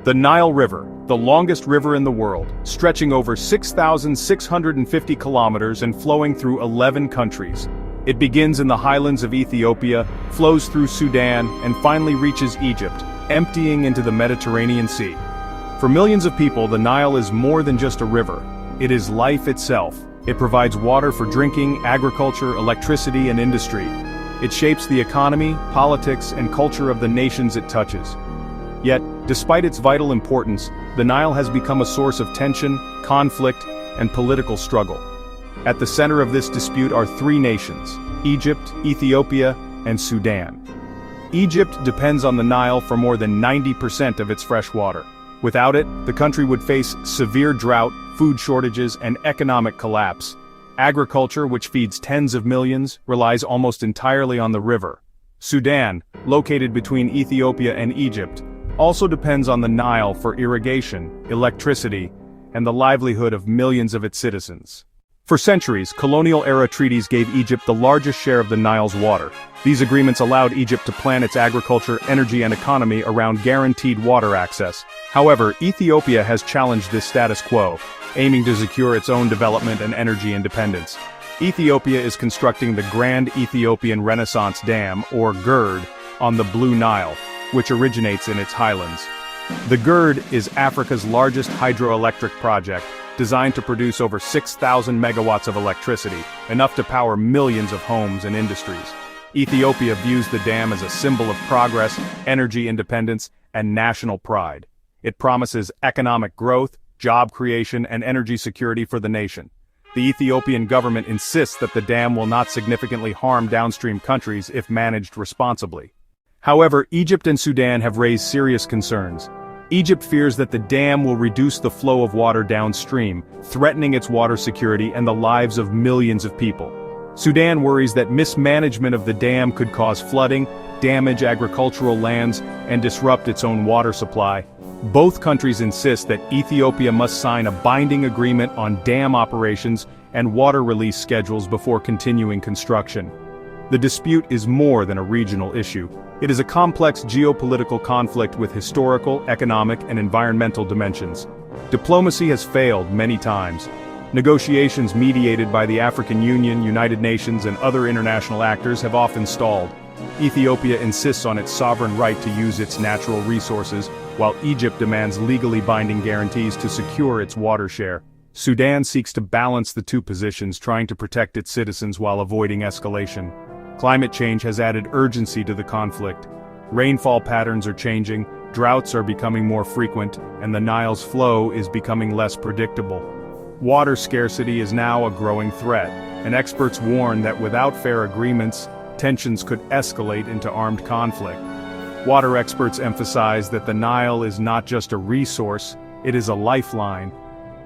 The Nile River, the longest river in the world, stretching over 6,650 kilometers and flowing through 11 countries. It begins in the highlands of Ethiopia, flows through Sudan, and finally reaches Egypt, emptying into the Mediterranean Sea. For millions of people, the Nile is more than just a river. It is life itself. It provides water for drinking, agriculture, electricity, and industry. It shapes the economy, politics, and culture of the nations it touches. Yet, despite its vital importance, the Nile has become a source of tension, conflict, and political struggle. At the center of this dispute are three nations: Egypt, Ethiopia, and Sudan. Egypt depends on the Nile for more than 90% of its fresh water. Without it, the country would face severe drought, food shortages, and economic collapse. Agriculture, which feeds tens of millions, relies almost entirely on the river. Sudan, located between Ethiopia and Egypt, also depends on the Nile for irrigation, electricity, and the livelihood of millions of its citizens. For centuries, colonial-era treaties gave Egypt the largest share of the Nile's water. These agreements allowed Egypt to plan its agriculture, energy, and economy around guaranteed water access. However, Ethiopia has challenged this status quo, aiming to secure its own development and energy independence. Ethiopia is constructing the Grand Ethiopian Renaissance Dam, or GERD, on the Blue Nile, which originates in its highlands. The GERD is Africa's largest hydroelectric project, designed to produce over 6,000 megawatts of electricity, enough to power millions of homes and industries. Ethiopia views the dam as a symbol of progress, energy independence, and national pride. It promises economic growth, job creation, and energy security for the nation. The Ethiopian government insists that the dam will not significantly harm downstream countries if managed responsibly. However, Egypt and Sudan have raised serious concerns. Egypt fears that the dam will reduce the flow of water downstream, threatening its water security and the lives of millions of people. Sudan worries that mismanagement of the dam could cause flooding, damage agricultural lands, and disrupt its own water supply. Both countries insist that Ethiopia must sign a binding agreement on dam operations and water release schedules before continuing construction. The dispute is more than a regional issue. It is a complex geopolitical conflict with historical, economic, and environmental dimensions. Diplomacy has failed many times. Negotiations mediated by the African Union, United Nations, and other international actors have often stalled. Ethiopia insists on its sovereign right to use its natural resources, while Egypt demands legally binding guarantees to secure its water share. Sudan seeks to balance the two positions, trying to protect its citizens while avoiding escalation. Climate change has added urgency to the conflict. Rainfall patterns are changing, droughts are becoming more frequent, and the Nile's flow is becoming less predictable. Water scarcity is now a growing threat, and experts warn that without fair agreements, tensions could escalate into armed conflict. Water experts emphasize that the Nile is not just a resource, it is a lifeline.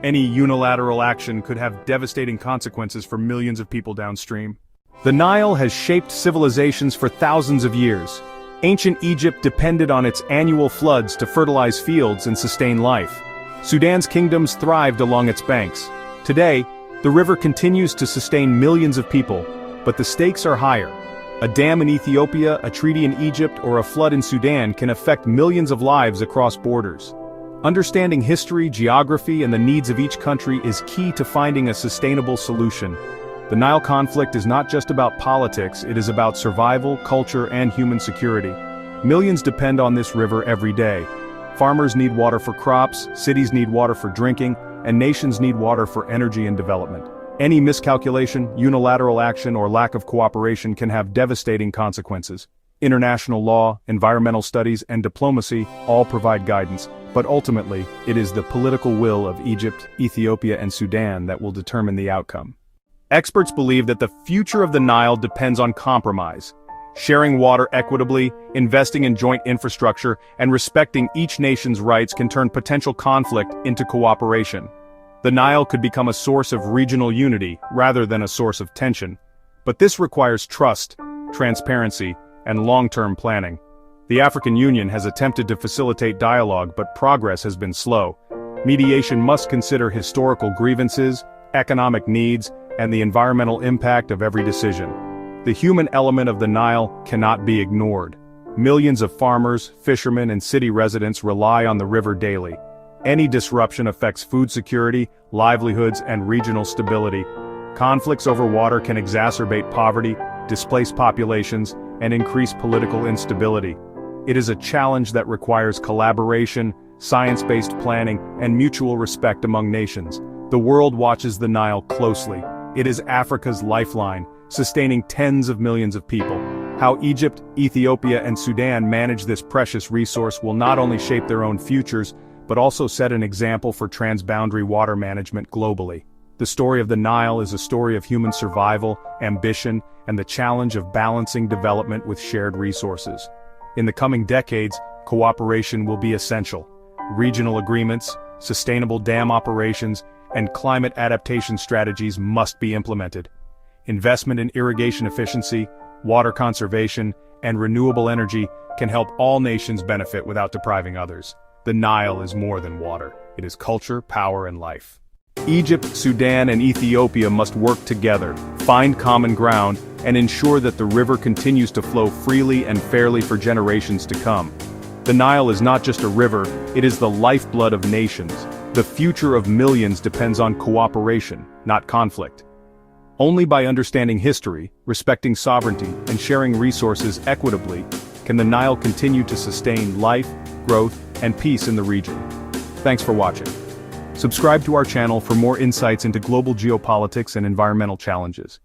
Any unilateral action could have devastating consequences for millions of people downstream. The Nile has shaped civilizations for thousands of years. Ancient Egypt depended on its annual floods to fertilize fields and sustain life. Sudan's kingdoms thrived along its banks. Today, the river continues to sustain millions of people, but the stakes are higher. A dam in Ethiopia, a treaty in Egypt, or a flood in Sudan can affect millions of lives across borders. Understanding history, geography, and the needs of each country is key to finding a sustainable solution. The Nile conflict is not just about politics, it is about survival, culture, and human security. Millions depend on this river every day. Farmers need water for crops, cities need water for drinking, and nations need water for energy and development. Any miscalculation, unilateral action, or lack of cooperation can have devastating consequences. International law, environmental studies, and diplomacy all provide guidance, but ultimately, it is the political will of Egypt, Ethiopia, and Sudan that will determine the outcome. Experts believe that the future of the Nile depends on compromise. Sharing water equitably, investing in joint infrastructure, and respecting each nation's rights can turn potential conflict into cooperation. The Nile could become a source of regional unity rather than a source of tension. But this requires trust, transparency, and long-term planning. The African Union has attempted to facilitate dialogue, but progress has been slow. Mediation must consider historical grievances, economic needs, and the environmental impact of every decision. The human element of the Nile cannot be ignored. Millions of farmers, fishermen, and city residents rely on the river daily. Any disruption affects food security, livelihoods, and regional stability. Conflicts over water can exacerbate poverty, displace populations, and increase political instability. It is a challenge that requires collaboration, science-based planning, and mutual respect among nations. The world watches the Nile closely. It is Africa's lifeline, sustaining tens of millions of people. How Egypt, Ethiopia, and Sudan manage this precious resource will not only shape their own futures, but also set an example for transboundary water management globally. The story of the Nile is a story of human survival, ambition, and the challenge of balancing development with shared resources. In the coming decades, cooperation will be essential. Regional agreements, sustainable dam operations, and climate adaptation strategies must be implemented. Investment in irrigation efficiency, water conservation, and renewable energy can help all nations benefit without depriving others. The Nile is more than water. It is culture, power, and life. Egypt, Sudan, and Ethiopia must work together, find common ground, and ensure that the river continues to flow freely and fairly for generations to come. The Nile is not just a river, it is the lifeblood of nations. The future of millions depends on cooperation, not conflict. Only by understanding history, respecting sovereignty, and sharing resources equitably can the Nile continue to sustain life, growth, and peace in the region. Thanks for watching. Subscribe to our channel for more insights into global geopolitics and environmental challenges.